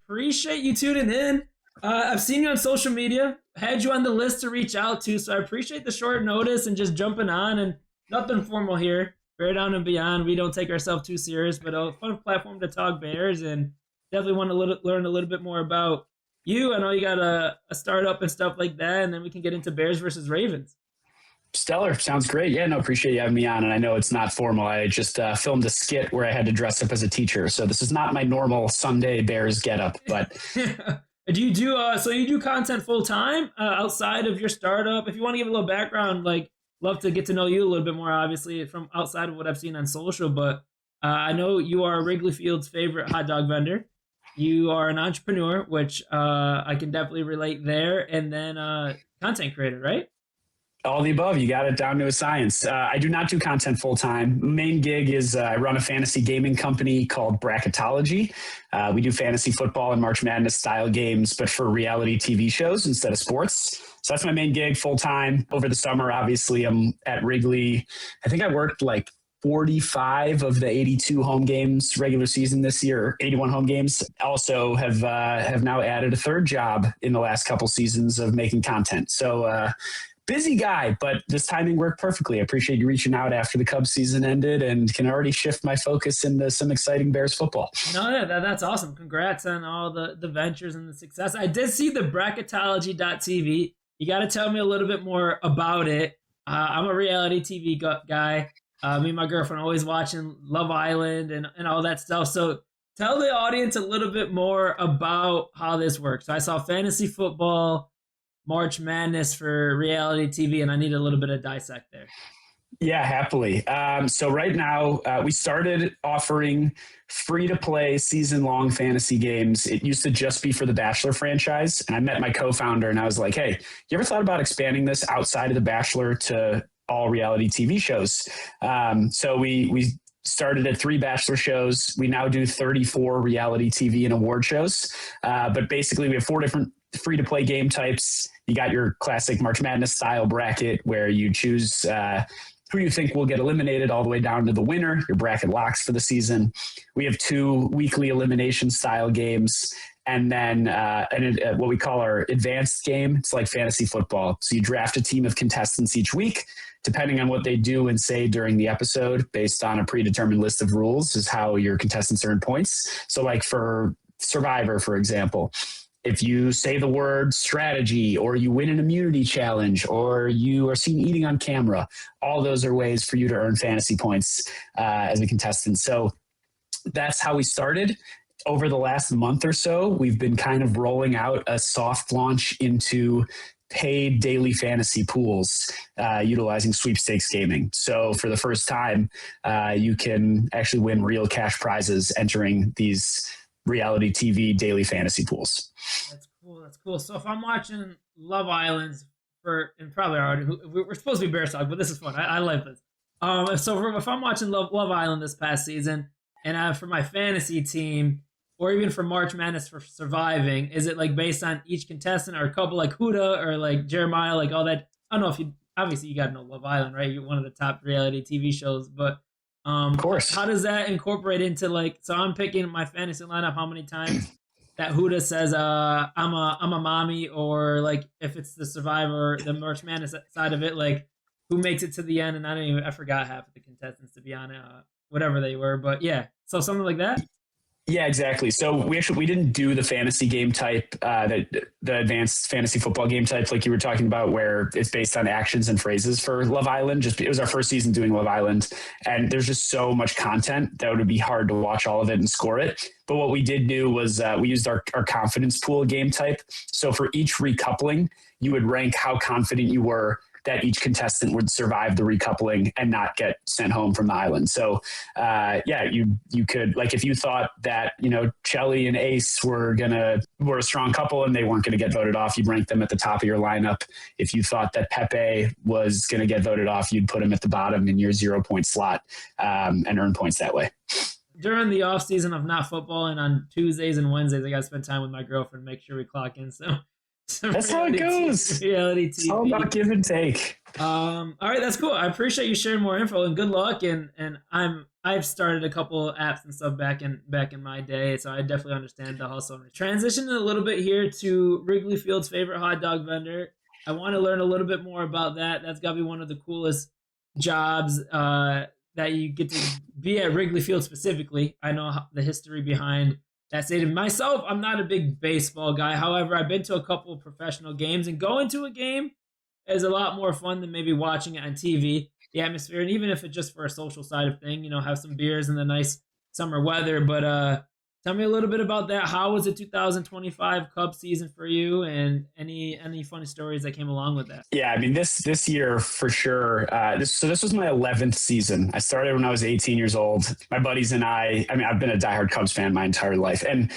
appreciate you tuning in. I've seen you on social media, had you on the list to reach out to, so I appreciate the short notice and just jumping on. And nothing formal here. Bear Down and Beyond. We don't take ourselves too serious, but a fun platform to talk Bears, and definitely want to learn a little bit more about you. I know you got a startup and stuff like that, and then we can get into Bears versus Ravens. Stellar. Sounds great. Yeah, no, appreciate you having me on. And I know it's not formal. I just filmed a skit where I had to dress up as a teacher. So this is not my normal Sunday Bears getup, but do you do so you do content full time outside of your startup? If you want to give a little background, like love to get to know you a little bit more, obviously from outside of what I've seen on social, but I know you are Wrigley Field's favorite hot dog vendor. You are an entrepreneur, which I can definitely relate there, and then content creator, right? all the above. You got it down to a science. I do not do content full time. Main gig is I run a fantasy gaming company called Bracketology. We do fantasy football and March Madness style games, but for reality TV shows instead of sports. So that's my main gig full time. Over the summer, obviously, I'm at Wrigley. I think I worked like 45 of the 82 home games regular season this year, 81 home games. Also have now added a third job in the last couple seasons of making content. So busy guy, but this timing worked perfectly. I appreciate you reaching out after the Cubs season ended and can already shift my focus into some exciting Bears football. No, that's awesome. Congrats on all the ventures and the success. I did see the bracketology.tv. You got to tell me a little bit more about it. I'm a reality TV guy. Me and my girlfriend always watching Love Island and all that stuff. So tell the audience a little bit more about how this works. So I saw fantasy football, March Madness for reality TV, and I need a little bit of dissect there. Yeah, happily. So right now, we started offering free-to-play season-long fantasy games. It used to just be for the Bachelor franchise, and I met my co-founder, and I was like, hey, you ever thought about expanding this outside of the Bachelor to all reality TV shows? So we started at 3 Bachelor shows. We now do 34 reality TV and award shows. But basically, we have 4 different free-to-play game types. You got your classic March Madness style bracket where you choose who you think will get eliminated all the way down to the winner. Your bracket locks for the season. We have 2 weekly elimination style games. And then what we call our advanced game. It's like fantasy football. So you draft a team of contestants each week, depending on what they do and say during the episode, based on a predetermined list of rules, is how your contestants earn points. So like for Survivor, for example, if you say the word strategy, or you win an immunity challenge, or you are seen eating on camera, all those are ways for you to earn fantasy points as a contestant. So that's how we started. Over the last month or so, we've been kind of rolling out a soft launch into paid daily fantasy pools utilizing sweepstakes gaming. So for the first time, you can actually win real cash prizes entering these reality TV daily fantasy pools. That's cool. So if I'm watching Love Island and probably already, we're supposed to be Bears talk, but this is fun. I like this. If I'm watching Love Island this past season, and for my fantasy team, or even for March Madness for surviving, is it like based on each contestant, or a couple like Huda or like Jeremiah, like all that? I don't know if obviously you got to know Love Island, right? You're one of the top reality TV shows, but of course, how does that incorporate into so I'm picking my fantasy lineup, how many times that Huda says I'm a mommy, or like if it's the Survivor, the March Madness side of it, like who makes it to the end? And I forgot half of the contestants, to be honest, whatever they were, but yeah, so something like that. Yeah, exactly. So we didn't do the fantasy game type, the advanced fantasy football game type like you were talking about, where it's based on actions and phrases for Love Island. It was our first season doing Love Island, and there's just so much content that would be hard to watch all of it and score it. But what we did do was we used our confidence pool game type. So for each recoupling, you would rank how confident you were that each contestant would survive the recoupling and not get sent home from the island. So you could, like, if you thought that, Chelly and Ace were a strong couple and they weren't going to get voted off, you'd rank them at the top of your lineup. If you thought that Pepe was going to get voted off, you'd put him at the bottom in your 0-point slot and earn points that way. During the off season of not football, and on Tuesdays and Wednesdays, I got to spend time with my girlfriend, make sure we clock in. So That's how it goes. Reality TV. It's all about give and take. All right, that's cool. I appreciate you sharing more info and good luck. And I've started a couple apps and stuff back in my day, so I definitely understand the hustle. Transitioning a little bit here to Wrigley Field's favorite hot dog vendor. I want to learn a little bit more about that. That's got to be one of the coolest jobs that you get to be at Wrigley Field specifically. I know the history behind that stadium. Myself, I'm not a big baseball guy. However, I've been to a couple of professional games, and going to a game is a lot more fun than maybe watching it on TV. The atmosphere, and even if it's just for a social side of thing, have some beers in the nice summer weather. But tell me a little bit about that. How was the 2025 Cubs season for you, and any funny stories that came along with that? Yeah, I mean this year for sure. This was my 11th season. I started when I was 18 years old. My buddies and I mean, I've been a diehard Cubs fan my entire life, and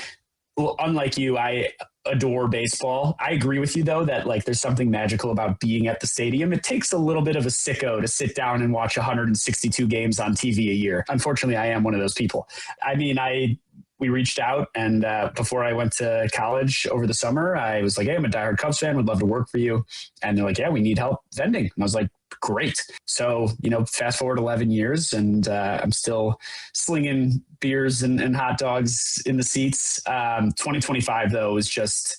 unlike you, I adore baseball. I agree with you though that there's something magical about being at the stadium. It takes a little bit of a sicko to sit down and watch 162 games on TV a year. Unfortunately, I am one of those people. I mean, we reached out, and before I went to college over the summer, I was like, hey, I'm a diehard Cubs fan, would love to work for you. And they're like, yeah, we need help vending. And I was like, great. So, fast forward 11 years, and I'm still slinging beers and hot dogs in the seats. 2025, though, was just,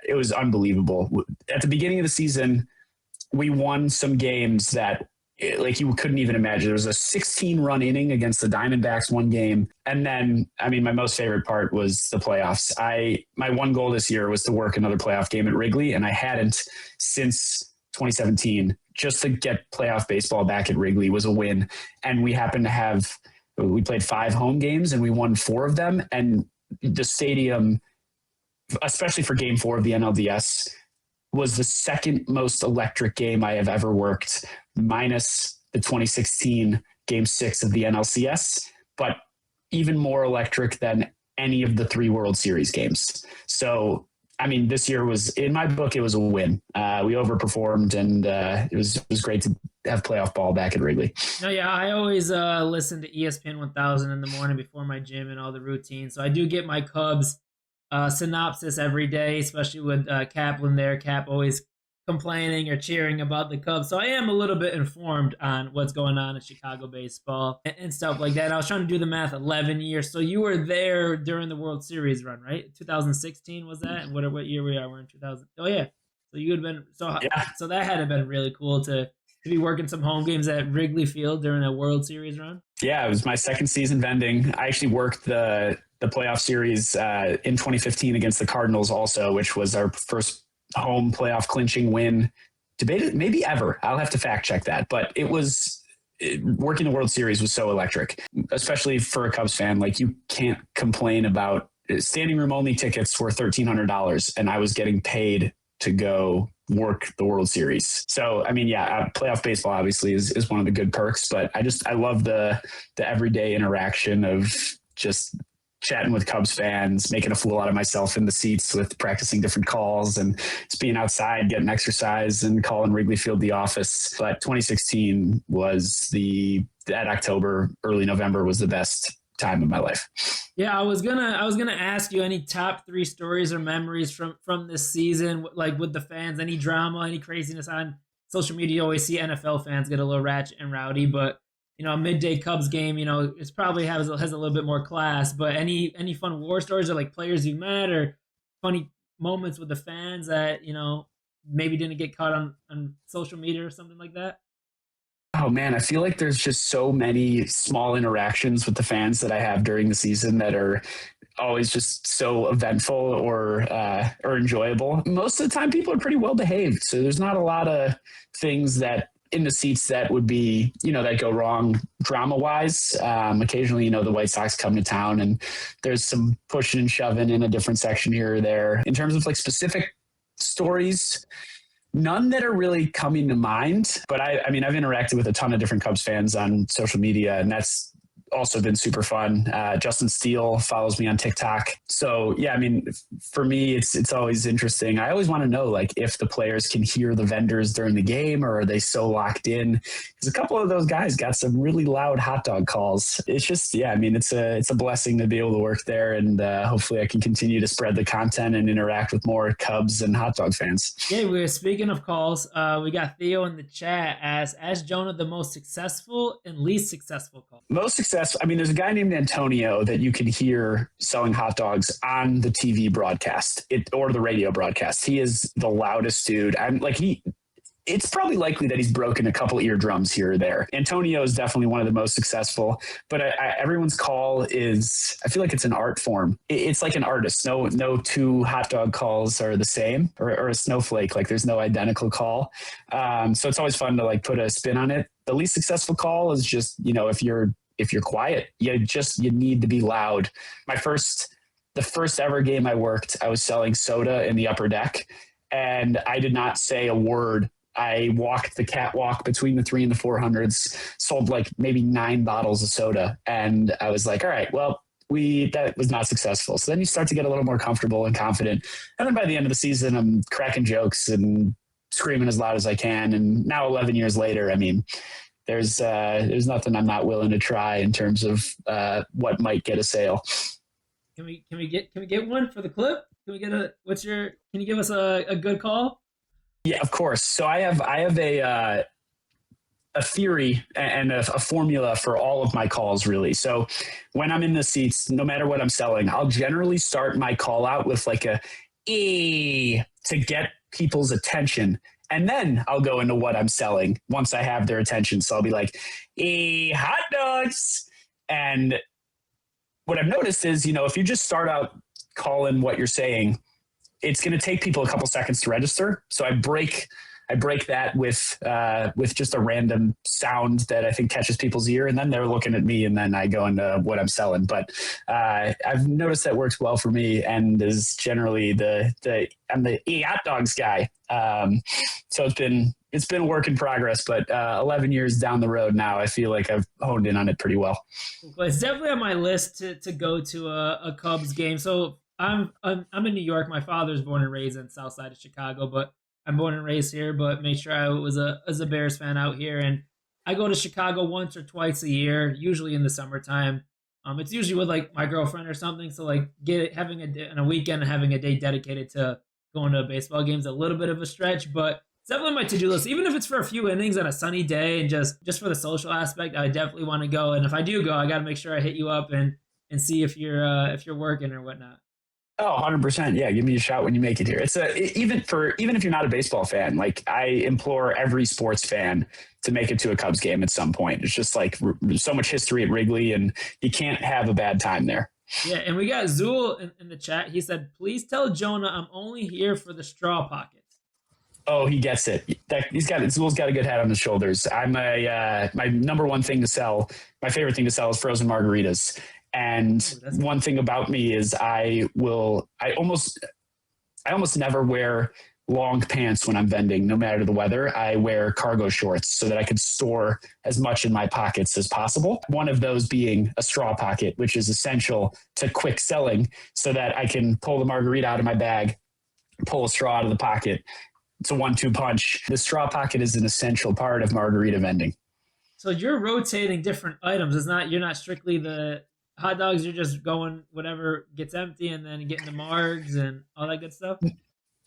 it was unbelievable. At the beginning of the season, we won some games that you couldn't even imagine. There was a 16-run inning against the Diamondbacks one game. And then, I mean, my most favorite part was the playoffs. My one goal this year was to work another playoff game at Wrigley, and I hadn't since 2017. Just to get playoff baseball back at Wrigley was a win. And we played 5 home games and we won 4 of them. And the stadium, especially for game 4 of the NLDS, was the second most electric game I have ever worked, minus the 2016 game 6 of the NLCS, but even more electric than any of the 3 World Series games. So, I mean, this year was, in my book, it was a win. We overperformed, and it was great to have playoff ball back at Wrigley. No, yeah, I always listen to ESPN 1000 in the morning before my gym and all the routines. So I do get my Cubs synopsis every day, especially with Kaplan there. Cap always complaining or cheering about the Cubs. So I am a little bit informed on what's going on in Chicago baseball and stuff like that. I was trying to do the math, 11 years. So you were there during the World Series run, right? 2016 was that? And what year we are? We're in 2000. Oh, yeah. So you had been, so that had to been really cool to be working some home games at Wrigley Field during a World Series run. Yeah, it was my second season vending. I actually worked the playoff series in 2015 against the Cardinals also, which was our first home playoff clinching win, debated maybe ever. I'll have to fact check that, but working the World Series was so electric, especially for a Cubs fan. You can't complain about standing room only tickets were $1,300, and I was getting paid to go work the World Series. So, I mean, yeah, playoff baseball obviously is one of the good perks, but I love the everyday interaction of just chatting with Cubs fans, making a fool out of myself in the seats with practicing different calls, and just being outside, getting exercise, and calling Wrigley Field the office. But 2016 was that October, early November was the best time of my life. Yeah, I was gonna ask you any top 3 stories or memories from this season, with the fans, any drama, any craziness on social media. You always see NFL fans get a little ratchet and rowdy, but a midday Cubs game, it's probably has a little bit more class. But any fun war stories, or players you met, or funny moments with the fans that maybe didn't get caught on social media or something like that? Oh man, I feel like there's just so many small interactions with the fans that I have during the season that are always just so eventful or enjoyable. Most of the time people are pretty well behaved. So there's not a lot of things that in the seats that would be, that go wrong drama wise. Occasionally, the White Sox come to town and there's some pushing and shoving in a different section here or there. In terms of specific stories, none that are really coming to mind, but I mean, I've interacted with a ton of different Cubs fans on social media, and that's also been super fun. Justin Steele follows me on TikTok. So yeah, I mean, for me, it's always interesting. I always want to know like if the players can hear the vendors during the game, or are they so locked in? Because a couple of those guys got some really loud hot dog calls. It's just, yeah, I mean, it's a blessing to be able to work there, and hopefully I can continue to spread the content and interact with more Cubs and hot dog fans. Yeah, we're speaking of calls. We got Theo in the chat as Jonah the most successful and least successful call. Most successful. I mean, there's a guy named Antonio that you can hear selling hot dogs on the TV broadcast or the radio broadcast. He is the loudest dude. It's probably likely that he's broken a couple eardrums here or there. Antonio is definitely one of the most successful, but everyone's call is, I feel like it's an art form. It's like an artist. No two hot dog calls are the same, or a snowflake. Like there's no identical call. So it's always fun to like put a spin on it. The least successful call is just, if you're quiet, you need to be loud. The first ever game I worked, I was selling soda in the upper deck, and I did not say a word. I walked the catwalk between the 300s and the 400s, sold like maybe 9 bottles of soda. And I was like, all right, well, that was not successful. So then you start to get a little more comfortable and confident. And then by the end of the season, I'm cracking jokes and screaming as loud as I can. And now 11 years later, I mean, there's nothing I'm not willing to try in terms of what might get a sale. Can we get one for the clip? Can you give us a good call? Yeah, of course. So I have a theory and a formula for all of my calls, really. So when I'm in the seats, no matter what I'm selling, I'll generally start my call out with like a to get people's attention. And then I'll go into what I'm selling once I have their attention. So I'll be like, hot dogs. And what I've noticed is, if you just start out calling what you're saying, it's going to take people a couple seconds to register. So I break that with just a random sound that I think catches people's ear, and then they're looking at me, and then I go into what I'm selling. But I've noticed that works well for me, and is generally I'm the hot dogs guy. So it's been a work in progress, but 11 years down the road now, I feel like I've honed in on it pretty well. Well, it's definitely on my list to go to a Cubs game. So I'm in New York. My father's born and raised in South Side of Chicago, but I'm born and raised here. But made sure I was a Bears fan out here, and I go to Chicago once or twice a year, usually in the summertime. It's usually with like my girlfriend or something. So like having a weekend and having a day dedicated to going to a baseball game is a little bit of a stretch, but it's definitely on my to-do list. Even if it's for a few innings on a sunny day and just for the social aspect, I definitely want to go. And if I do go, I got to make sure I hit you up and see if you're working or whatnot. Oh, 100%. Yeah. Give me a shout when you make it here. It's even if you're not a baseball fan, like I implore every sports fan to make it to a Cubs game at some point. It's just like so much history at Wrigley, and you can't have a bad time there. Yeah. And we got Zool in the chat. He said, please tell Jonah I'm only here for the straw pockets. Oh, he gets it. Zool's got a good head on his shoulders. I'm my number one thing to sell. My favorite thing to sell is frozen margaritas. And one thing about me is I almost never wear long pants when I'm vending, no matter the weather. I wear cargo shorts so that I can store as much in my pockets as possible. One of those being a straw pocket, which is essential to quick selling, so that I can pull the margarita out of my bag, pull a straw out of the pocket. It's a 1-2 punch. The straw pocket is an essential part of margarita vending. So you're rotating different items. You're not strictly the hot dogs, you're just going whatever gets empty and then getting the margs and all that good stuff?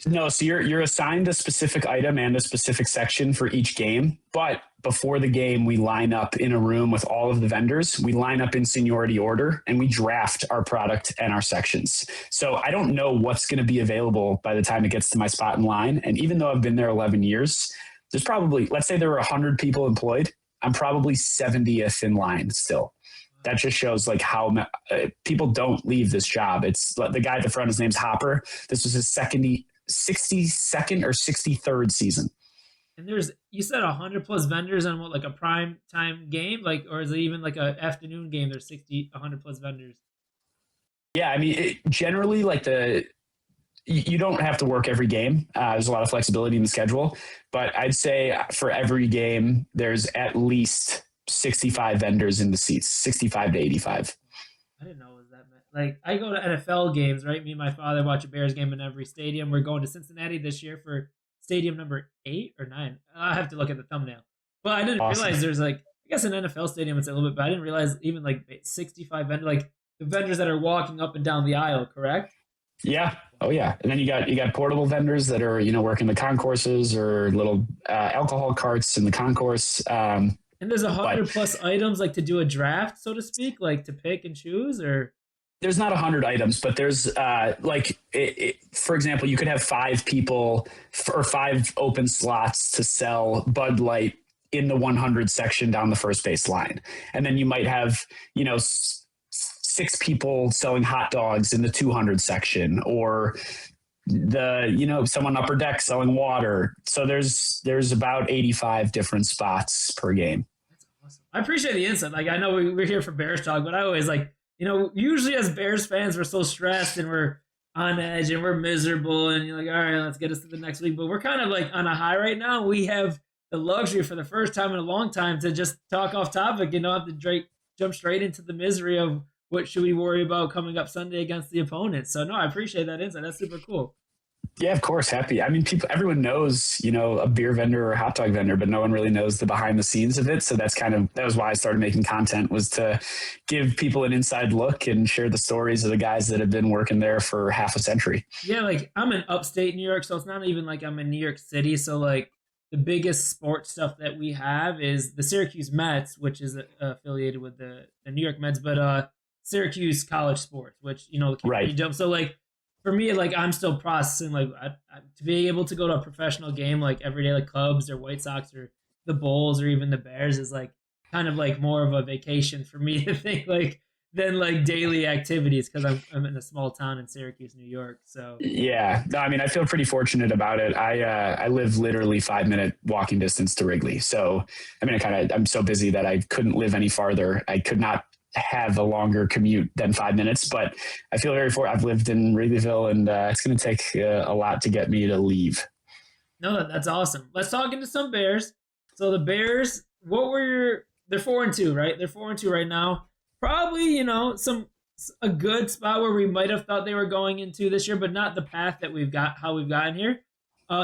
No, so you're assigned a specific item and a specific section for each game. But before the game, we line up in a room with all of the vendors. We line up in seniority order, and we draft our product and our sections. So I don't know what's going to be available by the time it gets to my spot in line. And even though I've been there 11 years, there's probably, let's say there were 100 people employed, I'm probably 70th in line still. That just shows like how people don't leave this job. It's the guy at the front, his name's Hopper. This was his 62nd or 63rd season. And you said 100 plus vendors on what, like a prime time game? Like, or is it even like an afternoon game? There's 100 plus vendors. Yeah. I mean, generally like you don't have to work every game. There's a lot of flexibility in the schedule, but I'd say for every game, there's at least 65 vendors in the seats, 65 to 85. I didn't know it was that many. Like, I go to NFL games, right? Me and my father watch a Bears game in every stadium. We're going to Cincinnati this year for stadium number 8 or 9. I have to look at the thumbnail. But I didn't realize there's like, I guess an NFL stadium it's a little bit, but I didn't realize even like 65 vendors, like the vendors that are walking up and down the aisle, correct? Yeah. Oh yeah. And then you got portable vendors that are, working the concourses or little alcohol carts in the concourse. And there's 100+ items, like to do a draft, so to speak, like to pick and choose, or there's not 100 items, but there's for example, you could have 5 people or 5 open slots to sell Bud Light in the 100 section down the first base line. And then you might have, 6 people selling hot dogs in the 200 section, or someone upper deck selling water. So there's about 85 different spots per game. That's awesome. I appreciate the insight. Like, I know we're here for Bears talk, but I always usually as Bears fans, we're so stressed and we're on edge and we're miserable and you're like, all right, let's get us to the next week. But we're kind of like on a high right now. We have the luxury for the first time in a long time to just talk off topic and don't have to jump straight into the misery of what should we worry about coming up Sunday against the opponent. So no, I appreciate that insight. That's super cool. Yeah, of course. Happy. I mean, everyone knows, a beer vendor or a hot dog vendor, but no one really knows the behind the scenes of it. So that was why I started making content, was to give people an inside look and share the stories of the guys that have been working there for half a century. Yeah. Like, I'm in upstate New York, so it's not even like I'm in New York City. So like the biggest sports stuff that we have is the Syracuse Mets, which is affiliated with the New York Mets, but Syracuse college sports, which, right. Jump. So like, for me, like, I'm still processing, like, to be able to go to a professional game, like every day, like Cubs or White Sox or the Bulls or even the Bears, is like kind of like more of a vacation for me to think like than like daily activities, because I'm in a small town in Syracuse, New York. So yeah, no, I mean, I feel pretty fortunate about it. I live literally 5-minute walking distance to Wrigley. So I mean, I'm so busy that I couldn't live any farther. I could not have a longer commute than 5 minutes, but I feel very fortunate. I've lived in Wrigleyville, and it's going to take a lot to get me to leave. No, that's awesome. Let's talk into some Bears. So the Bears, they're 4-2, right? They're 4-2 right now. Probably, a good spot where we might have thought they were going into this year, but not the path that how we've gotten here.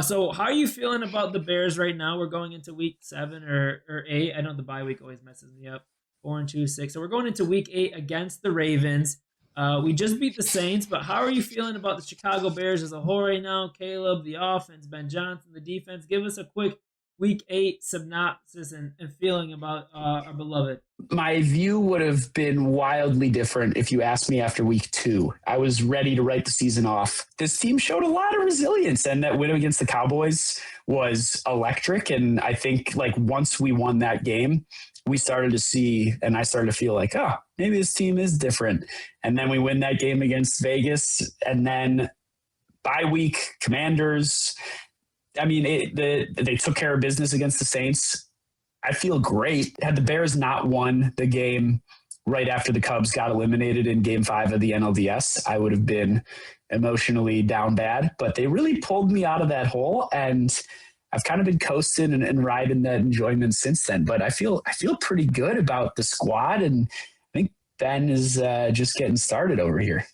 So how are you feeling about the Bears right now? We're going into week 7 or 8. I know the bye week always messes me up. 4-2, 6. So we're going into week 8 against the Ravens. We just beat the Saints, but how are you feeling about the Chicago Bears as a whole right now? Caleb, the offense, Ben Johnson, the defense. Give us a quick week 8 synopsis and feeling about our beloved. My view would have been wildly different if you asked me after week 2. I was ready to write the season off. This team showed a lot of resilience, and that win against the Cowboys was electric. And I think like once we won that game, we started to see, and I started to feel like, oh, maybe this team is different. And then we win that game against Vegas, and then bye week, Commanders. I mean, they took care of business against the Saints. I feel great. Had the Bears not won the game right after the Cubs got eliminated in Game 5 of the NLDS, I would have been emotionally down bad. But they really pulled me out of that hole, and I've kind of been coasting and riding that enjoyment since then. But I feel pretty good about the squad, and I think Ben is just getting started over here.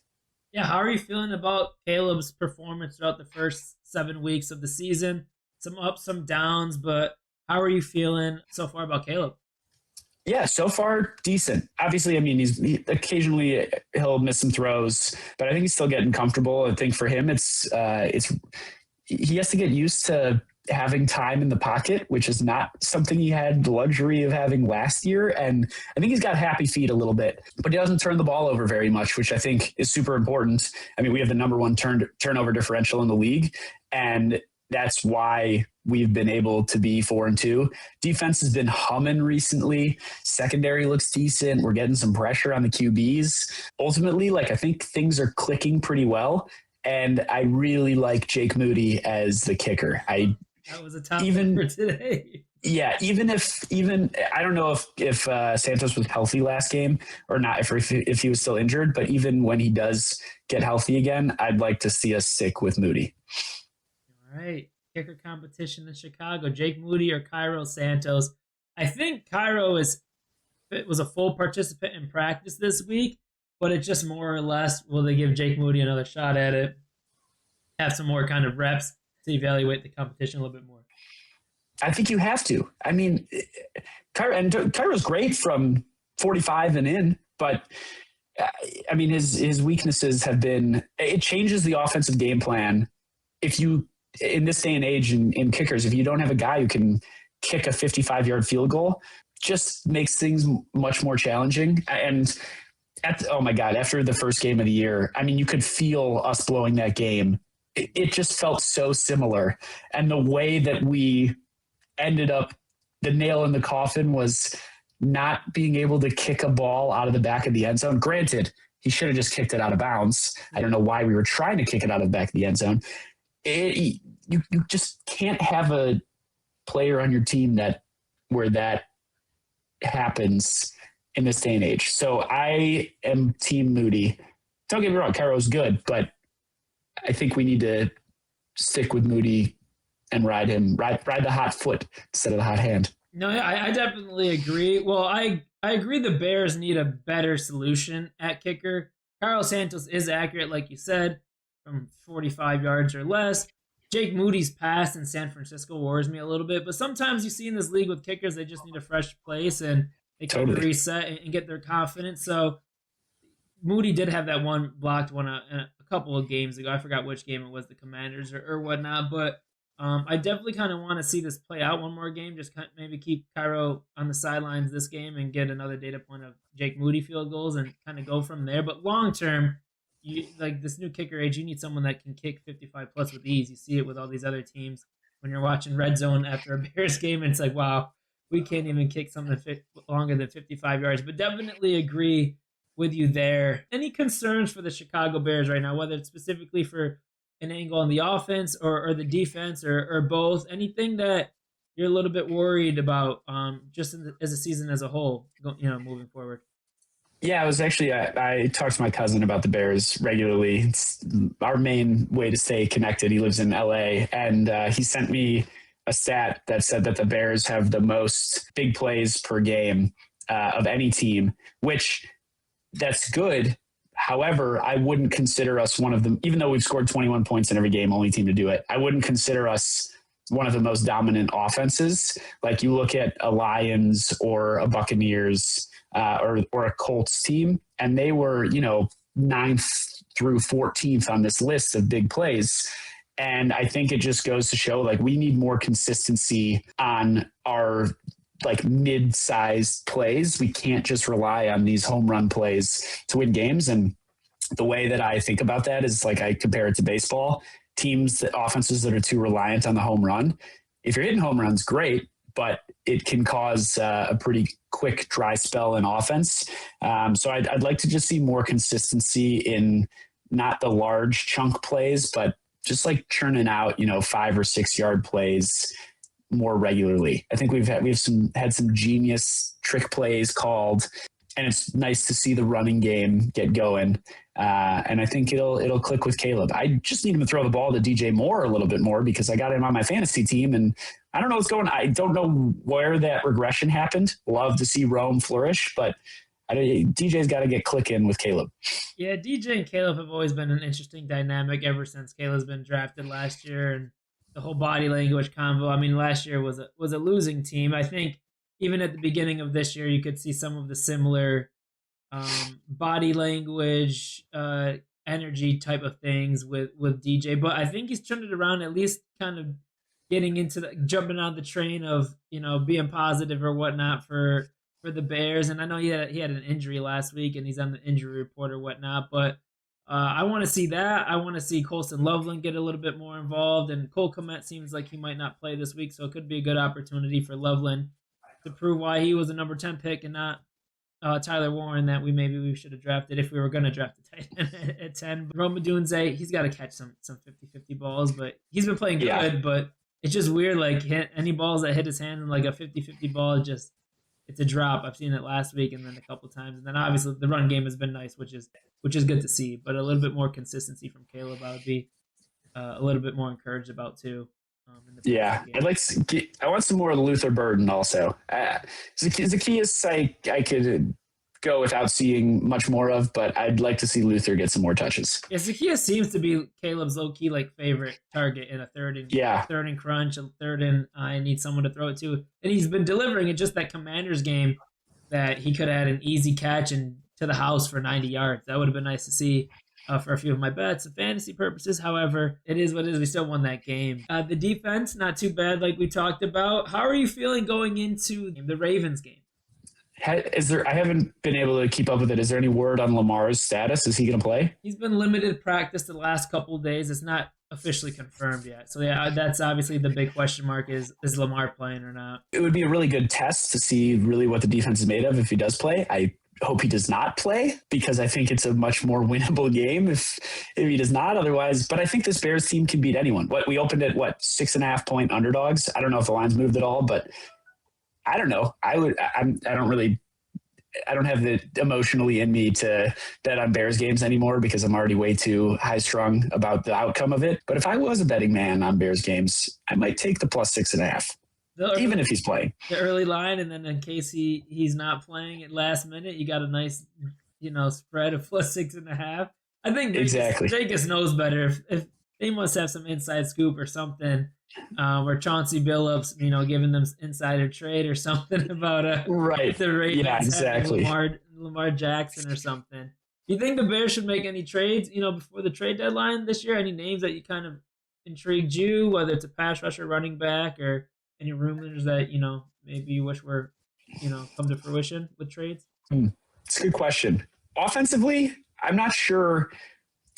Yeah, how are you feeling about Caleb's performance throughout the first 7 weeks of the season? Some ups, some downs, but how are you feeling so far about Caleb? Yeah, so far decent. Obviously, I mean, occasionally he'll miss some throws, but I think he's still getting comfortable. I think for him, it's he has to get used to having time in the pocket, which is not something he had the luxury of having last year. And I think he's got happy feet a little bit, but he doesn't turn the ball over very much, which I think is super important. I mean, we have the number 1 turnover differential in the league, and that's why we've been able to be 4-2. Defense has been humming recently. Secondary looks decent. We're getting some pressure on the QBs. Ultimately, like, I think things are clicking pretty well. And I really like Jake Moody as the kicker. That was a top for today. Yeah, even I don't know if Santos was healthy last game or not, if he was still injured, but even when he does get healthy again, I'd like to see us stick with Moody. All right, kicker competition in Chicago: Jake Moody or Cairo Santos. I think Cairo is was a full participant in practice this week, but it's just more or less, will they give Jake Moody another shot at it, have some more kind of reps to evaluate the competition a little bit more? I think you have to. I mean, Cairo's great from 45 and in, but I mean, his weaknesses have been, it changes the offensive game plan. If you, in this day and age in kickers, if you don't have a guy who can kick a 55-yard field goal, just makes things much more challenging. And oh my God, after the first game of the year, I mean, you could feel us blowing that game. It just felt so similar. And the way that we ended up, the nail in the coffin was not being able to kick a ball out of the back of the end zone. Granted, he should have just kicked it out of bounds. I don't know why we were trying to kick it out of the back of the end zone. You just can't have a player on your team where that happens in this day and age. So I am Team Moody. Don't get me wrong, Cairo's good, but I think we need to stick with Moody and ride the hot foot instead of the hot hand. No, I definitely agree. Well, I agree the Bears need a better solution at kicker. Carlos Santos is accurate, like you said, from 45 yards or less. Jake Moody's pass in San Francisco worries me a little bit, but sometimes you see in this league with kickers, they just need a fresh place and they can reset and get their confidence. So Moody did have that one blocked one a couple of games ago. I forgot which game it was, the Commanders or whatnot, but I definitely kind of want to see this play out one more game. Just kind of maybe keep Cairo on the sidelines this game and get another data point of Jake Moody field goals and kind of go from there. But long term, like this new kicker age, you need someone that can kick 55 plus with ease. You see it with all these other teams when you're watching Red Zone after a Bears game, and it's like, wow, we can't even kick something longer than 55 yards. But definitely agree with you there. Any concerns for the Chicago Bears right now, whether it's specifically for an angle on the offense or the defense or both? Anything that you're a little bit worried about just as a season as a whole, moving forward? Yeah, I talked to my cousin about the Bears regularly. It's our main way to stay connected. He lives in LA, and he sent me a stat that said that the Bears have the most big plays per game of any team, which that's good. However, I wouldn't consider us one of them, even though we've scored 21 points in every game, only team to do it. I wouldn't consider us one of the most dominant offenses. Like you look at a Lions or a Buccaneers or a Colts team, and they were, 9th through 14th on this list of big plays. And I think it just goes to show like we need more consistency on our like mid-sized plays. We can't just rely on these home run plays to win games. And the way that I think about that is like I compare it to baseball. Offenses that are too reliant on the home run. If you're hitting home runs, great, but it can cause a pretty quick dry spell in offense. So I'd like to just see more consistency in not the large chunk plays, but just like churning out, 5 or 6 yard plays more regularly. I think we've had some genius trick plays called, and it's nice to see the running game get going. And I think it'll click with Caleb. I just need him to throw the ball to DJ Moore a little bit more because I got him on my fantasy team, and I don't know what's going on. I don't know where that regression happened. Love to see Rome flourish, but DJ's got to get clicking with Caleb. Yeah, DJ and Caleb have always been an interesting dynamic ever since Caleb's been drafted last year, and the whole body language combo. I mean, last year was a losing team. I think even at the beginning of this year, you could see some of the similar body language, energy type of things with DJ. But I think he's turned it around, at least kind of getting into jumping on the train of being positive or whatnot for the Bears. And I know he had an injury last week, and he's on the injury report or whatnot. But I want to see that. I want to see Colston Loveland get a little bit more involved. And Cole Kmet seems like he might not play this week, so it could be a good opportunity for Loveland to prove why he was a number 10 pick and not Tyler Warren that we should have drafted if we were going to draft a tight end at 10. Rome Odunze, he's got to catch some 50-50 balls, but he's been playing good. Yeah. But it's just weird, like any balls that hit his hand in like a 50-50 ball, it's a drop. I've seen it last week and then a couple times. And then obviously the run game has been nice, which is good to see. But a little bit more consistency from Caleb, I would be a little bit more encouraged about too. In the Yeah, I want some more Luther Burden also. Zacchaeus, I could go without seeing much more of, but I'd like to see Luther get some more touches. Yeah, Zacchaeus seems to be Caleb's low key like favorite target in a third and crunch, a third and I need someone to throw it to, and he's been delivering it. Just that Commanders game that he could have had an easy catch and to the house for 90 yards. That would have been nice to see. For a few of my bets and fantasy purposes. However, it is what it is. We still won that game. The defense, not too bad, like we talked about. How are you feeling going into the Ravens game? I haven't been able to keep up with it. Is there any word on Lamar's status? Is he going to play? He's been limited practice the last couple of days. It's not officially confirmed yet. So yeah, that's obviously the big question mark is Lamar playing or not? It would be a really good test to see really what the defense is made of if he does play. I hope he does not play because I think it's a much more winnable game if he does not otherwise. But I think this Bears team can beat anyone. We opened at 6.5 point underdogs. I don't know if the line's moved at all, but I don't know. I don't have the emotionally in me to bet on Bears games anymore because I'm already way too high strung about the outcome of it. But if I was a betting man on Bears games, I might take the plus 6.5. Even if he's playing the early line, and then in case he's not playing at last minute, you got a nice spread of plus 6.5. I think Vegas knows better. If they must have some inside scoop or something, where Chauncey Billups, giving them insider trade or something about the Ravens having Lamar Jackson or something. Do you think the Bears should make any trades, before the trade deadline this year? Any names that you kind of intrigued you, whether it's a pass rusher, running back, or any rumors that, maybe you wish were, come to fruition with trades? It's a good question. Offensively, I'm not sure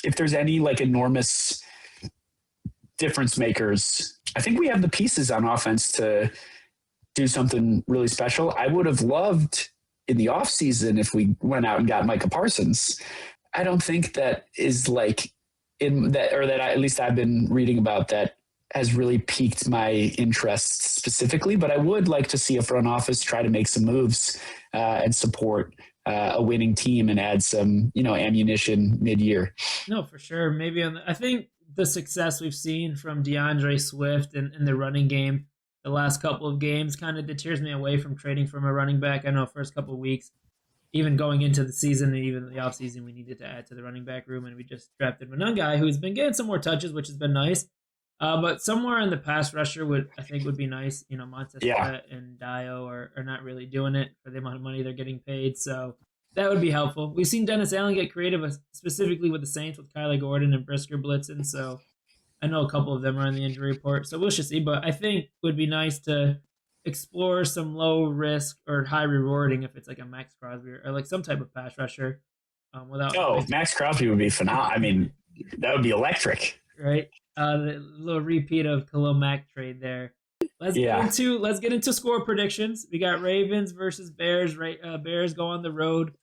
if there's any enormous difference makers. I think we have the pieces on offense to do something really special. I would have loved in the offseason if we went out and got Micah Parsons. I don't think that is at least I've been reading about that has really piqued my interest specifically, but I would like to see a front office try to make some moves and support a winning team and add some, ammunition mid-year. No, for sure. Maybe I think the success we've seen from DeAndre Swift and the running game the last couple of games kind of deters me away from trading from a running back. I know first couple of weeks, even going into the season and even the offseason, we needed to add to the running back room, and we just drafted one guy who's been getting some more touches, which has been nice. But somewhere in the pass rusher would be nice. Montez Sweat and Dio are not really doing it for the amount of money they're getting paid. So that would be helpful. We've seen Dennis Allen get creative, specifically with the Saints with Kyler Gordon and Brisker blitzing. So I know a couple of them are on the injury report. So we'll just see. But I think it would be nice to explore some low risk or high rewarding if it's like a Max Crosby or some type of pass rusher. Max Crosby would be phenomenal. I mean, that would be electric. Right. The little repeat of Khalil Mack trade there. Let's get into score predictions. We got Ravens versus Bears. Right, Bears go on the road.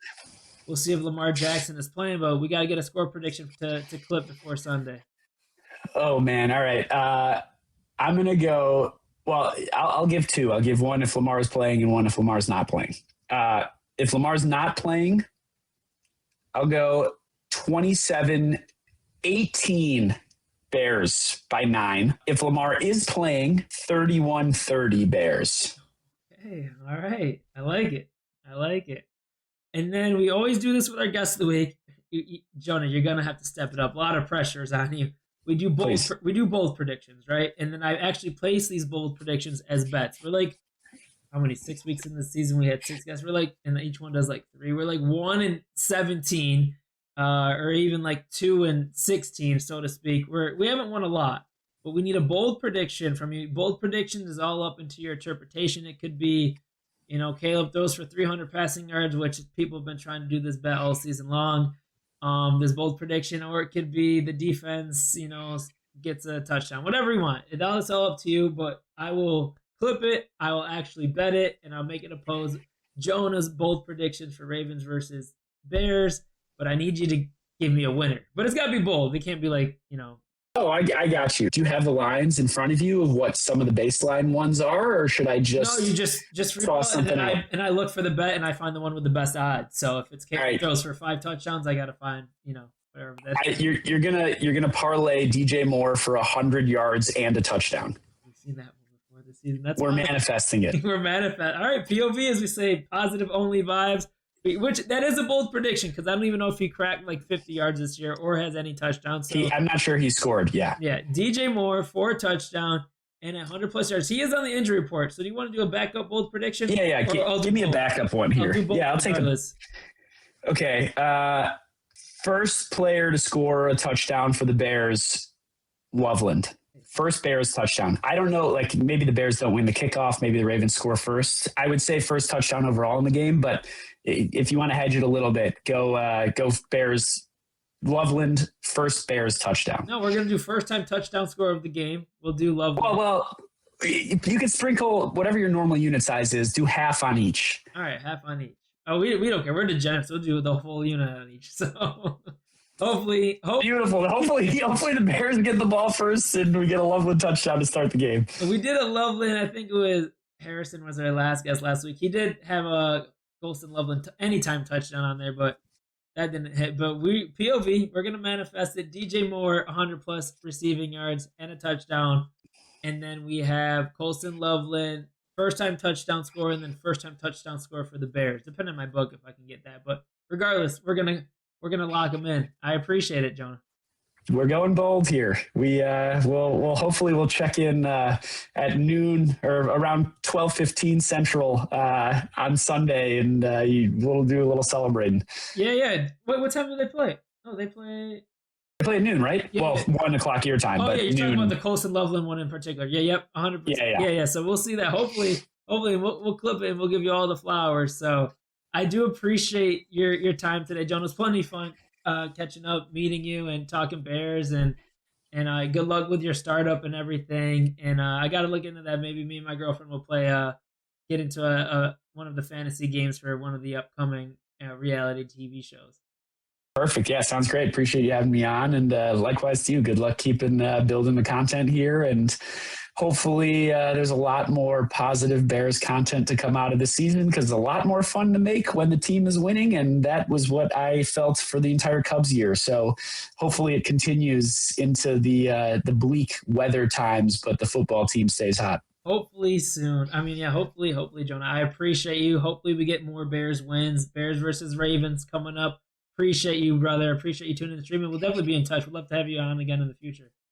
We'll see if Lamar Jackson is playing, but we got to get a score prediction to clip before Sunday. Oh man! All right, I'm gonna go. Well, I'll give two. I'll give one if Lamar is playing and one if Lamar's not playing. If Lamar's not playing, I'll go 27-18. Bears by 9. If Lamar is playing, 31-30 Bears. Okay, all right. I like it. And then we always do this with our guest of the week. Jonah, you're going to have to step it up. A lot of pressure is on you. We do bold predictions, right? And then I actually place these bold predictions as bets. We're how many? 6 weeks in the season we had 6 guests. We're and each one does 3. We're 1-17. Or even 2-16, so to speak. We haven't won a lot, but we need a bold prediction from you. Bold prediction is all up into your interpretation. It could be, Caleb throws for 300 passing yards, which people have been trying to do this bet all season long. This bold prediction, or it could be the defense, gets a touchdown. Whatever you want. It's all up to you, but I will clip it. I will actually bet it, and I'll make it oppose Jonah's bold predictions for Ravens versus Bears. But I need you to give me a winner. But it's got to be bold. It can't be Oh, I got you. Do you have the lines in front of you of what some of the baseline ones are, or should I just? No, you just toss something out. And I look for the bet, and I find the one with the best odds. So if it's Caleb throws for 5 touchdowns, I got to find whatever. You're gonna parlay DJ Moore for 100 yards and a touchdown. seen that one before this season. That's We're fine. manifesting it. We're manifesting. All right, POV, as we say, positive only vibes. Which that is a bold prediction because I don't even know if he cracked like 50 yards this year or has any touchdowns. So I'm not sure he scored. Yeah. Yeah, DJ Moore 4 touchdown and 100+ yards. He is on the injury report. So do you want to do a backup bold prediction? Yeah. Give me a backup one here. I'll take a. Okay. First player to score a touchdown for the Bears, Loveland. First Bears touchdown. I don't know, like maybe the Bears don't win the kickoff. Maybe the Ravens score first. I would say first touchdown overall in the game, but if you want to hedge it a little bit, go Bears. Loveland, first Bears touchdown. No, we're going to do first time touchdown score of the game. We'll do Loveland. Well, you can sprinkle whatever your normal unit size is. Do half on each. All right, half on each. Oh, we don't care. We're degenerates. We'll do the whole unit on each. So hopefully. Beautiful. Hopefully the Bears get the ball first and we get a Loveland touchdown to start the game. We did a Loveland. I think it was Harrison was our last guest last week. He did have a Colston Loveland anytime touchdown on there, but that didn't hit. But POV, we're going to manifest it. DJ Moore, 100+ receiving yards and a touchdown. And then we have Colston Loveland, first time touchdown score, and then first time touchdown score for the Bears. Depending on my book if I can get that. But regardless, we're gonna lock them in. I appreciate it, Jonah. We're going bold here. We'll hopefully check in at noon or around 12:15 Central on Sunday, and we'll do a little celebrating. Yeah. What time do they play? Oh, they play at noon, right? Yeah, well, 1 o'clock your time. Oh, but yeah, you're noon. talking about the Colston Loveland one in particular. Yeah, yep, 100%. Yeah. So we'll see that. Hopefully we'll clip it and we'll give you all the flowers. So I do appreciate your time today, Jonah. It was plenty fun catching up, meeting you, and talking Bears. And good luck with your startup and everything. And I got to look into that. Maybe me and my girlfriend will get into one of the fantasy games for one of the upcoming reality TV shows. Perfect. Yeah, sounds great. Appreciate you having me on, and likewise to you. Good luck keeping building the content here, and hopefully there's a lot more positive Bears content to come out of the season because it's a lot more fun to make when the team is winning, and that was what I felt for the entire Cubs year. So hopefully it continues into the bleak weather times, but the football team stays hot. Hopefully soon. I mean, yeah, hopefully, Jonah. I appreciate you. Hopefully we get more Bears wins. Bears versus Ravens coming up. Appreciate you, brother. Appreciate you tuning in the stream. And we'll definitely be in touch. We'd love to have you on again in the future.